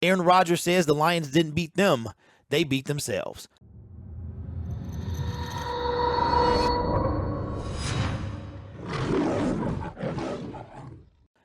Aaron Rodgers says the Lions didn't beat them, they beat themselves.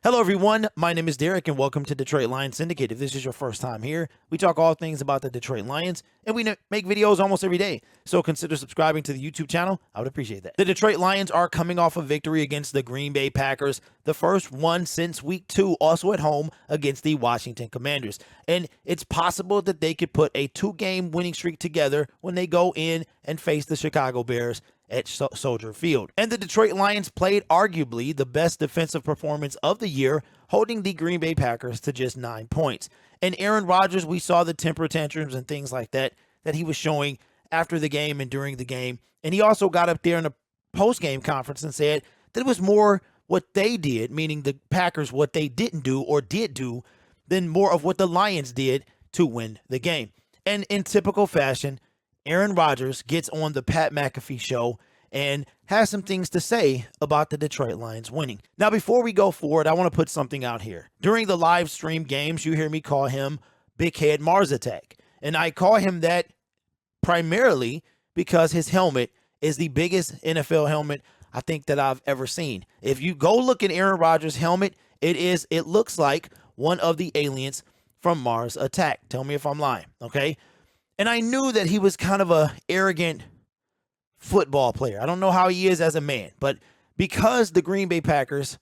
Hello, everyone. My name is Derek, and welcome to Detroit Lions Syndicate. If this is your first time here, we talk all things about the Detroit Lions, and we make videos almost every day. So consider subscribing to the YouTube channel. I would appreciate that. The Detroit Lions are coming off a victory against the Green Bay Packers, the first one since week 2, also at home against the Washington Commanders. And it's possible that they could put a 2-game winning streak together when they go in and face the Chicago Bears at Soldier Field. And the Detroit Lions played arguably the best defensive performance of the year, holding the Green Bay Packers to just 9 points. And Aaron Rodgers, we saw the temper tantrums and things like that he was showing after the game and during the game. And he also got up there in a post-game conference and said that it was more what they did, meaning the Packers, what they didn't do or did do, than more of what the Lions did to win the game. And in typical fashion, Aaron Rodgers gets on the Pat McAfee show and has some things to say about the Detroit Lions winning. Now, before we go forward, I want to put something out here. During the live stream games, you hear me call him Big Head Mars Attack. And I call him that primarily because his helmet is the biggest NFL helmet I think that I've ever seen. If you go look at Aaron Rodgers' helmet, it looks like one of the aliens from Mars Attack. Tell me if I'm lying, okay? And I knew that he was kind of a arrogant football player. I don't know how he is as a man, but because the Green Bay Packers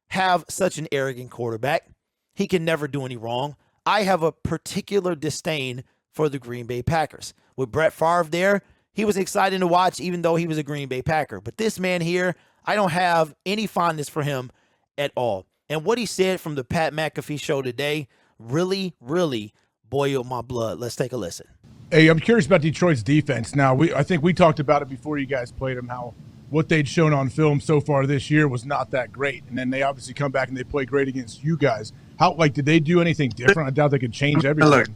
have such an arrogant quarterback, he can never do any wrong. I have a particular disdain for the Green Bay Packers. With Brett Favre there, he was exciting to watch even though he was a Green Bay Packer. But this man here, I don't have any fondness for him at all. And what he said from the Pat McAfee show today really, really boiled my blood. Let's take a listen. Hey, I'm curious about Detroit's defense. Now, I think we talked about it before you guys played them, how what they'd shown on film so far this year was not that great. And then they obviously come back and they play great against you guys. Did they do anything different? I doubt they could change everything.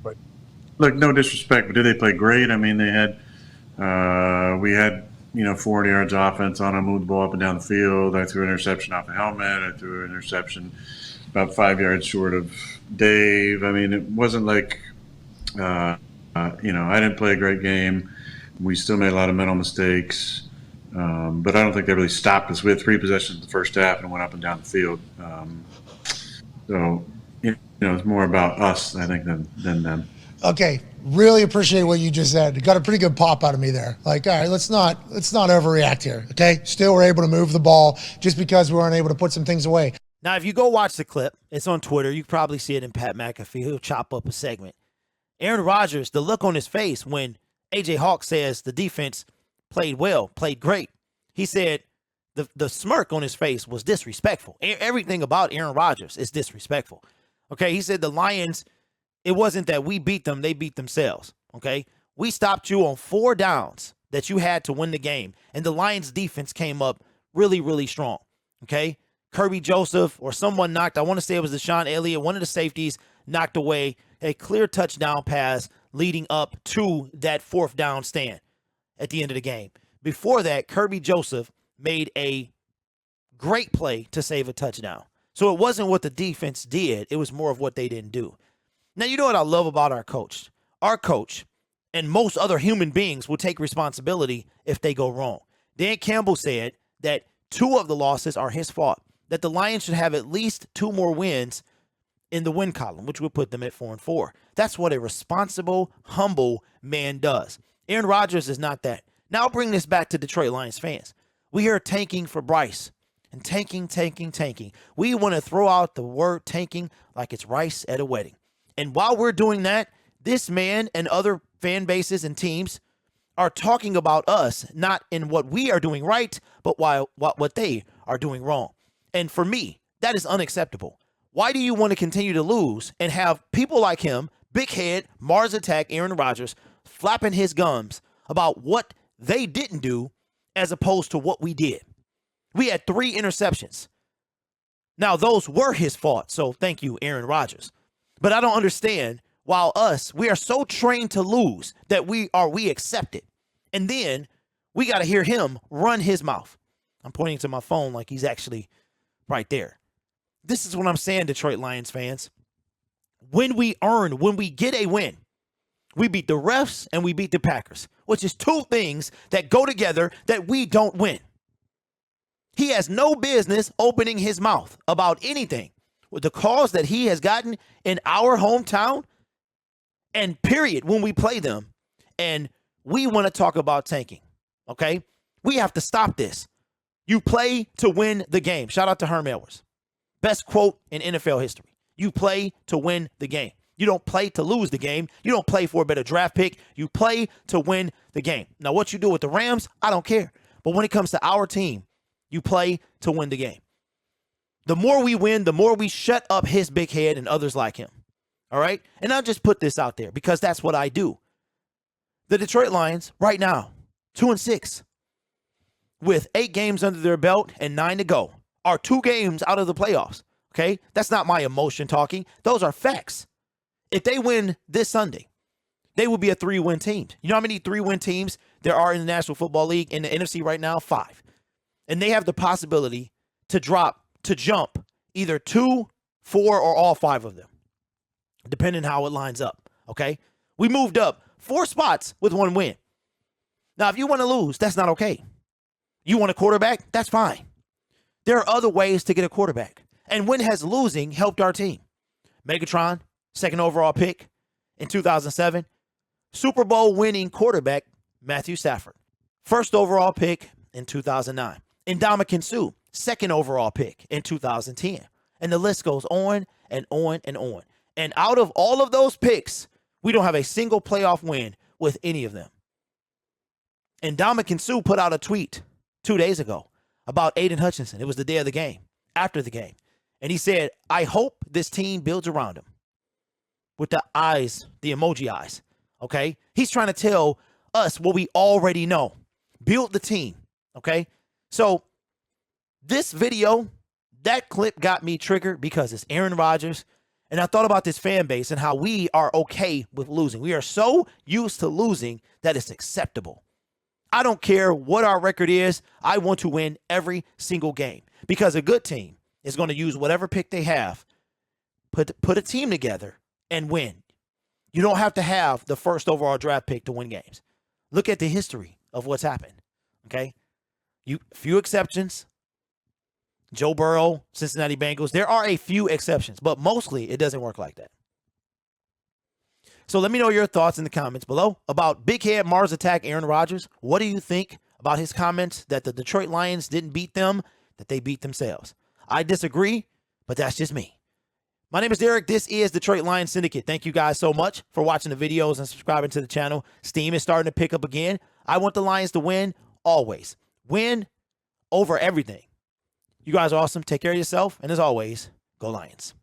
Look, no disrespect, but did they play great? I mean, we had 400 yards offense on them, moved the ball up and down the field. I threw an interception off the helmet. I threw an interception about 5 yards short of Dave. I mean, it wasn't like I didn't play a great game. We still made a lot of mental mistakes, but I don't think they really stopped us. We had 3 possessions in the first half and went up and down the field. So it's more about us, I think, than them. Okay, really appreciate what you just said. Got a pretty good pop out of me there. All right, let's not overreact here. Okay, still we're able to move the ball just because we weren't able to put some things away. Now, if you go watch the clip, it's on Twitter. You can probably see it in Pat McAfee. He'll chop up a segment. Aaron Rodgers, the look on his face when A.J. Hawk says the defense played well, played great. He said the smirk on his face was disrespectful. Everything about Aaron Rodgers is disrespectful. Okay, he said the Lions, it wasn't that we beat them, they beat themselves. Okay, we stopped you on 4 downs that you had to win the game, and the Lions defense came up really, really strong. Okay, Kirby Joseph or someone knocked, I want to say it was Deshaun Elliott, one of the safeties knocked away a clear touchdown pass leading up to that 4th down stand at the end of the game. Before that, Kirby Joseph made a great play to save a touchdown. So it wasn't what the defense did. It was more of what they didn't do. Now, you know what I love about our coach? Our coach and most other human beings will take responsibility if they go wrong. Dan Campbell said that 2 of the losses are his fault, that the Lions should have at least 2 more wins in the win column, which would put them at 4-4. That's what a responsible, humble man does. Aaron Rodgers is not that. Now I'll bring this back to Detroit Lions fans. We hear tanking for Bryce and tanking. We want to throw out the word tanking like it's rice at a wedding. And while we're doing that, this man and other fan bases and teams are talking about us, not in what we are doing right, but what they are doing wrong. And for me, that is unacceptable. Why do you want to continue to lose and have people like him, Big Head, Mars Attack, Aaron Rodgers, flapping his gums about what they didn't do as opposed to what we did? We had 3 interceptions. Now, those were his fault, so thank you, Aaron Rodgers. But I don't understand, while we are so trained to lose that we accept it. And then we got to hear him run his mouth. I'm pointing to my phone like he's actually right there. This is what I'm saying, Detroit Lions fans. when we get a win, we beat the refs and we beat the Packers, which is two things that go together that we don't win. He has no business opening his mouth about anything with the calls that he has gotten in our hometown and period when we play them. And we want to talk about tanking, okay? We have to stop this. You play to win the game. Shout out to Herm Edwards. Best quote in NFL history. You play to win the game. You don't play to lose the game. You don't play for a better draft pick. You play to win the game. Now, what you do with the Rams, I don't care. But when it comes to our team, you play to win the game. The more we win, the more we shut up his big head and others like him. All right? And I'll just put this out there because that's what I do. The Detroit Lions, right now, 2-6, with 8 games under their belt and 9 to go, are 2 games out of the playoffs. Okay? That's not my emotion talking. Those are facts. If they win this Sunday, they will be a 3-win team. You know how many 3-win teams there are in the National Football League in the NFC right now? 5. And they have the possibility to jump either 2, 4, or all 5 of them, depending how it lines up. Okay? We moved up 4 spots with 1 win. Now, if you want to lose, that's not okay. You want a quarterback? That's fine. There are other ways to get a quarterback. And when has losing helped our team? Megatron, 2nd overall pick in 2007. Super Bowl winning quarterback, Matthew Stafford. 1st overall pick in 2009. Ndamukong Suh, 2nd overall pick in 2010. And the list goes on and on and on. And out of all of those picks, we don't have a single playoff win with any of them. Ndamukong Suh put out a tweet 2 days ago about Aiden Hutchinson. It was the day of the game, after the game. And he said, I hope this team builds around him. With the eyes, the emoji eyes, okay? He's trying to tell us what we already know. Build the team, okay? So this video, that clip got me triggered because it's Aaron Rodgers. And I thought about this fan base and how we are okay with losing. We are so used to losing that it's acceptable. I don't care what our record is. I want to win every single game because a good team is going to use whatever pick they have, put a team together, and win. You don't have to have the 1st overall draft pick to win games. Look at the history of what's happened, okay? Few exceptions. Joe Burrow, Cincinnati Bengals. There are a few exceptions, but mostly it doesn't work like that. So let me know your thoughts in the comments below about Big Head Mars Attack Aaron Rodgers. What do you think about his comments that the Detroit Lions didn't beat them, that they beat themselves? I disagree, but that's just me. My name is Derek. This is Detroit Lions Syndicate. Thank you guys so much for watching the videos and subscribing to the channel. Steam is starting to pick up again. I want the Lions to win always. Win over everything. You guys are awesome. Take care of yourself. And as always, go Lions.